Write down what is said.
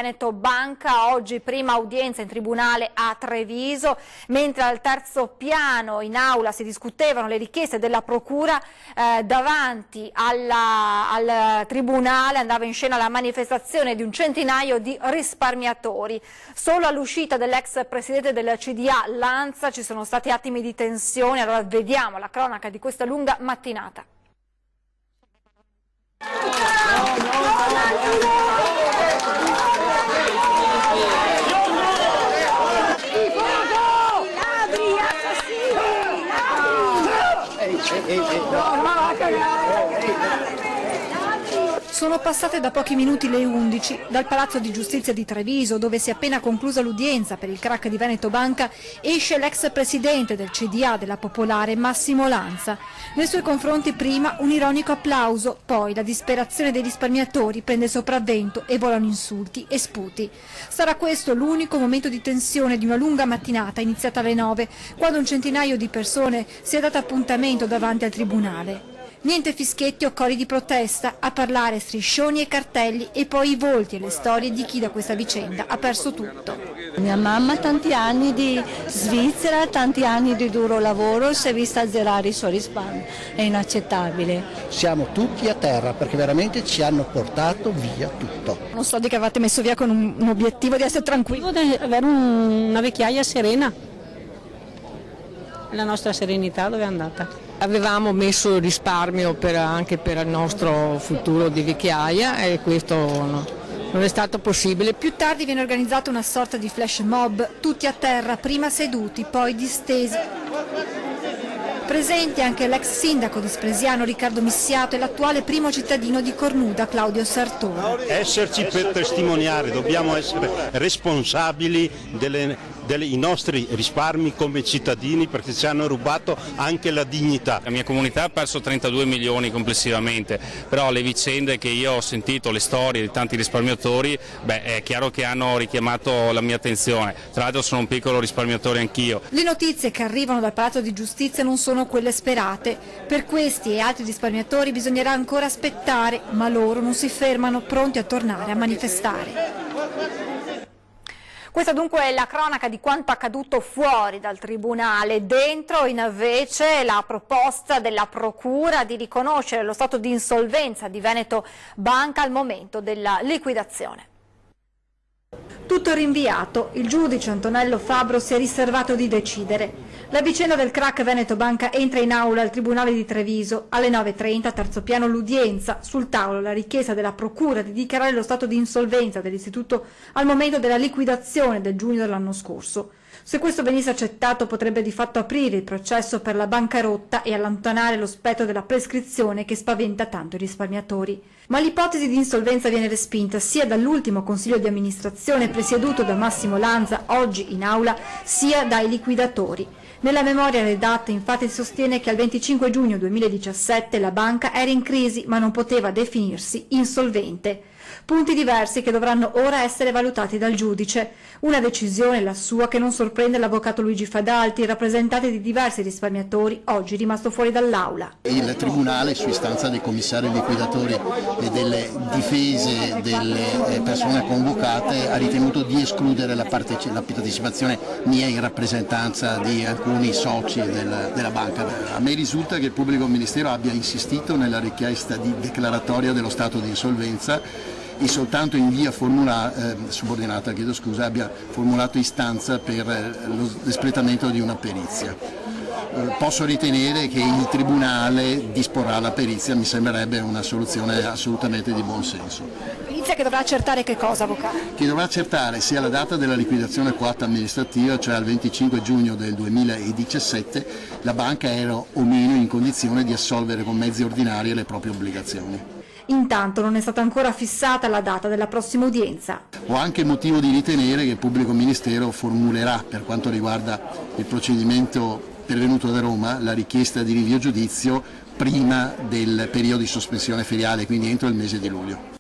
Veneto Banca, oggi prima udienza in tribunale a Treviso, mentre al terzo piano in aula si discutevano le richieste della procura, davanti al tribunale andava in scena la manifestazione di un centinaio di risparmiatori. Solo all'uscita dell'ex presidente del CDA Lanza ci sono stati attimi di tensione, allora vediamo la cronaca di questa lunga mattinata. Sono passate da pochi minuti le 11, dal Palazzo di Giustizia di Treviso, dove si è appena conclusa l'udienza per il crack di Veneto Banca, esce l'ex presidente del CDA della Popolare, Massimo Lanza. Nei suoi confronti prima un ironico applauso, poi la disperazione dei risparmiatori prende sopravvento e volano insulti e sputi. Sarà questo l'unico momento di tensione di una lunga mattinata iniziata alle 9, quando un centinaio di persone si è dato appuntamento davanti al tribunale. Niente fischietti o cori di protesta, a parlare striscioni e cartelli e poi i volti e le storie di chi da questa vicenda ha perso tutto. Mia mamma tanti anni di Svizzera, tanti anni di duro lavoro, si è vista azzerare i suoi risparmi, è inaccettabile. Siamo tutti a terra perché veramente ci hanno portato via tutto. Uno soldi che avete messo via con un obiettivo di essere tranquilli. Di avere una vecchiaia serena, la nostra serenità dove è andata? Avevamo messo risparmio anche per il nostro futuro di vecchiaia e questo non è stato possibile. Più tardi viene organizzata una sorta di flash mob, tutti a terra, prima seduti, poi distesi. Presenti anche l'ex sindaco di Spresiano Riccardo Missiato e l'attuale primo cittadino di Cornuda Claudio Sartone. Esserci per testimoniare, dobbiamo essere responsabili dei nostri risparmi come cittadini perché ci hanno rubato anche la dignità. La mia comunità ha perso 32 milioni complessivamente, però le vicende che io ho sentito, le storie di tanti risparmiatori, è chiaro che hanno richiamato la mia attenzione. Tra l'altro sono un piccolo risparmiatore anch'io. Le notizie che arrivano dal Palazzo di Giustizia non sono quelle sperate. Per questi e altri risparmiatori bisognerà ancora aspettare, ma loro non si fermano, pronti a tornare a manifestare. Questa dunque è la cronaca di quanto accaduto fuori dal Tribunale. Dentro invece la proposta della Procura di riconoscere lo stato di insolvenza di Veneto Banca al momento della liquidazione. Tutto rinviato, il giudice Antonello Fabro si è riservato di decidere. La vicenda del crack Veneto Banca entra in aula al Tribunale di Treviso. Alle 9:30, terzo piano l'udienza, sul tavolo la richiesta della Procura di dichiarare lo stato di insolvenza dell'istituto al momento della liquidazione del giugno dell'anno scorso. Se questo venisse accettato potrebbe di fatto aprire il processo per la bancarotta e allontanare lo spettro della prescrizione che spaventa tanto i risparmiatori. Ma l'ipotesi di insolvenza viene respinta sia dall'ultimo consiglio di amministrazione presieduto da Massimo Lanza, oggi in aula, sia dai liquidatori. Nella memoria redatta infatti si sostiene che al 25 giugno 2017 la banca era in crisi ma non poteva definirsi insolvente. Punti diversi che dovranno ora essere valutati dal giudice. Una decisione, la sua, che non sorprende l'avvocato Luigi Fadalti, rappresentante di diversi risparmiatori, oggi rimasto fuori dall'aula. Il Tribunale, su istanza dei commissari liquidatori e delle difese delle persone convocate, ha ritenuto di escludere la partecipazione mia in rappresentanza di alcuni soci della banca. A me risulta che il pubblico ministero abbia insistito nella richiesta di declaratoria dello stato di insolvenza e soltanto in via subordinata, abbia formulato istanza per l'espletamento di una perizia. Posso ritenere che il Tribunale disporrà la perizia, mi sembrerebbe una soluzione assolutamente di buon senso. Perizia che dovrà accertare che cosa, avvocato? Che dovrà accertare sia la data della liquidazione coatta amministrativa, cioè al 25 giugno del 2017, la banca era o meno in condizione di assolvere con mezzi ordinari le proprie obbligazioni. Intanto non è stata ancora fissata la data della prossima udienza. Ho anche motivo di ritenere che il pubblico ministero formulerà, per quanto riguarda il procedimento pervenuto da Roma, la richiesta di rinvio a giudizio prima del periodo di sospensione feriale, quindi entro il mese di luglio.